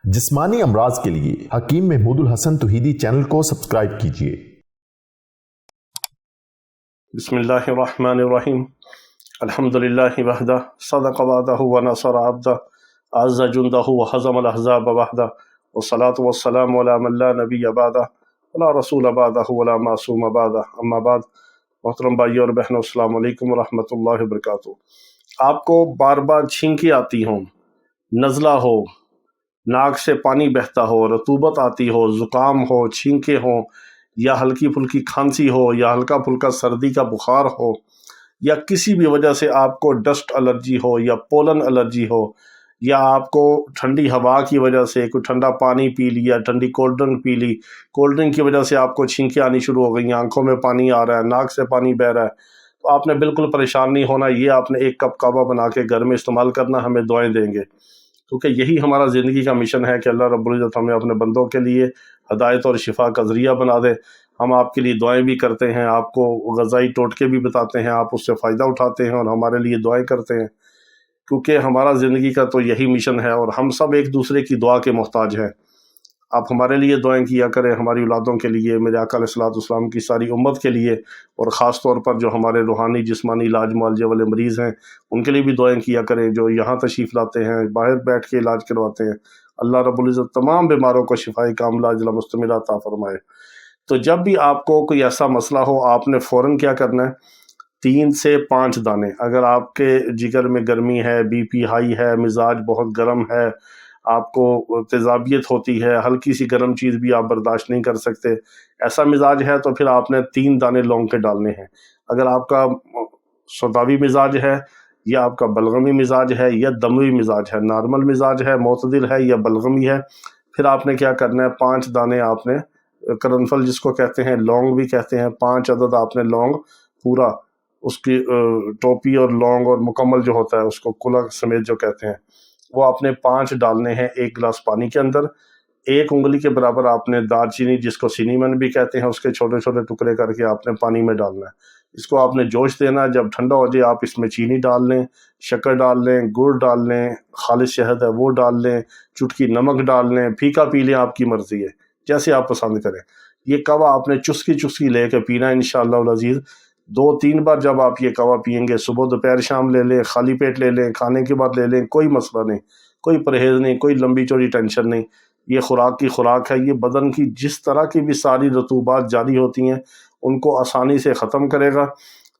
जिस्मानी अमराज के लिए हकीम महमूदुल हसन तौहीदी चैनल को सब्सक्राइब कीजिए। बिस्मिल्लाहिर्रहमानिर्रहीम। अल्हम्दुलिल्लाहि वहदा सदक़ वअदहु व नसर अब्दह अज़्ज़ जुंदहु व हज़मल अहज़ाब वहदा वस्सलातु वस्सलामु अला मन ला नबिय्य बअदह वला रसूल बअदहु वला मासूम बअदह। अम्मा बाद, मोहतरम भाइयों और बहनों, अस्सलामु अलैकुम व रहमतुल्लाहि व बरकातुहू। आपको बार बार छींकी आती हो, नज़ला हो, नाक से पानी बहता हो, रतूबत आती हो, ज़ुकाम हो, छींके हो, या हल्की फुल्की खांसी हो, या हल्का फुल्का सर्दी का बुखार हो, या किसी भी वजह से आपको डस्ट एलर्जी हो, या पोलन एलर्जी हो, या आपको ठंडी हवा की वजह से कोई ठंडा पानी पी लिया, ठंडी कोल्ड ड्रिंक पी ली, कोल्ड ड्रिंक की वजह से आपको छींकें आनी शुरू हो गई, आंखों में पानी आ रहा है, नाक से पानी बह रहा है, तो आपने बिल्कुल परेशान नहीं होना। ये आपने एक कप कहवा बना के घर में इस्तेमाल करना, हमें दुआएं देंगे, क्योंकि यही हमारा ज़िंदगी का मिशन है कि अल्लाह रब्बुल इज़्ज़त हमें अपने बंदों के लिए हदायत और शिफा का ज़रिया बना दे। हम आपके लिए दुआएं भी करते हैं, आपको ग़ज़ाई टोटके भी बताते हैं, आप उससे फ़ायदा उठाते हैं और हमारे लिए दुआएं करते हैं, क्योंकि हमारा ज़िंदगी का तो यही मिशन है और हम सब एक दूसरे की दुआ के मोहताज हैं। आप हमारे लिए दुआएं किया करें, हमारी औलादों के लिए, मेरे आका अलैहिस्सलाम की सारी उम्मत के लिए, और ख़ास तौर पर जो हमारे रूहानी जिस्मानी इलाज मुआलजे वाले मरीज़ हैं उनके लिए भी दुआएं किया करें, जो यहाँ तशरीफ़ लाते हैं, बाहर बैठ के इलाज करवाते हैं। अल्लाह रब्बुल इज़्ज़त तमाम बीमारों को शिफाए कामिला अजला मुस्तमिला अता फरमाए। तो जब भी आपको कोई ऐसा मसला हो, आपने फ़ौरन क्या करना है, 3 से 5 दाने, अगर आपके जिगर में गर्मी है, बीपी हाई है, मिजाज बहुत गर्म है, आपको तेज़ाबियत होती है, हल्की सी गर्म चीज़ भी आप बर्दाश्त नहीं कर सकते, ऐसा मिजाज है, तो फिर आपने 3 दाने लौंग के डालने हैं। अगर आपका सौदावी मिजाज है, या आपका बलगमी मिजाज है, या दमवी मिजाज है, नॉर्मल मिजाज है, मोतदिल है, या बलगमी है, फिर आपने क्या करना है, 5 दाने आपने करनफल जिसको कहते हैं, लौंग भी कहते हैं, 5 अदद आपने लौंग पूरा, उसकी टोपी और लौंग और मुकम्मल जो होता है उसको कुला समेत जो कहते हैं, वो आपने 5 डालने हैं 1 गिलास पानी के अंदर। 1 उंगली के बराबर आपने दालचीनी जिसको सिनीमन भी कहते हैं, उसके छोटे छोटे टुकड़े करके आपने पानी में डालना है। इसको आपने जोश देना है, जब ठंडा हो जाए आप इसमें चीनी डाल लें, शक्कर डाल लें, गुड़ डाल लें, खालिस शहद है वो डाल लें, चुटकी नमक डाल लें, फीका पी लें, आपकी मर्ज़ी है, जैसे आप पसंद करें। ये कहवा आपने चुस्की चुस्की लेके पीना है इंशाअल्लाह अज़ीज़। 2-3 बार जब आप ये कहवा पियेंगे, सुबह दोपहर शाम ले लें, खाली पेट ले लें, खाने के बाद ले लें, कोई मसला नहीं, कोई परहेज़ नहीं, कोई लंबी चौड़ी टेंशन नहीं। ये खुराक की खुराक है, ये बदन की जिस तरह की भी सारी रतूबात जारी होती हैं उनको आसानी से ख़त्म करेगा।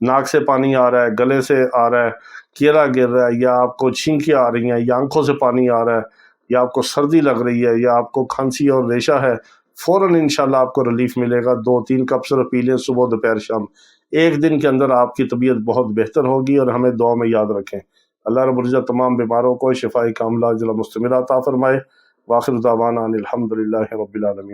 नाक से पानी आ रहा है, गले से आ रहा है, कीड़ा गिर रहा है, या आपको छींकें आ रही हैं, या आंखों से पानी आ रहा है, या आपको सर्दी लग रही है, या आपको खांसी और रेशा है, फ़ौरन इंशाल्लाह आपको रिलीफ मिलेगा। 2-3 कप सिर्फ पी लें सुबह दोपहर शाम, 1 दिन के अंदर आपकी तबीयत बहुत बेहतर होगी। और हमें दुआ में याद रखें। अल्लाह रब्बुल इज़्ज़त तमाम बीमारों को शिफाए कामिला अजला मुस्तमिला अता फरमाए। वाखिर दावाना अनिल हम्दुलिल्लाहि रब्बिल आलमीन।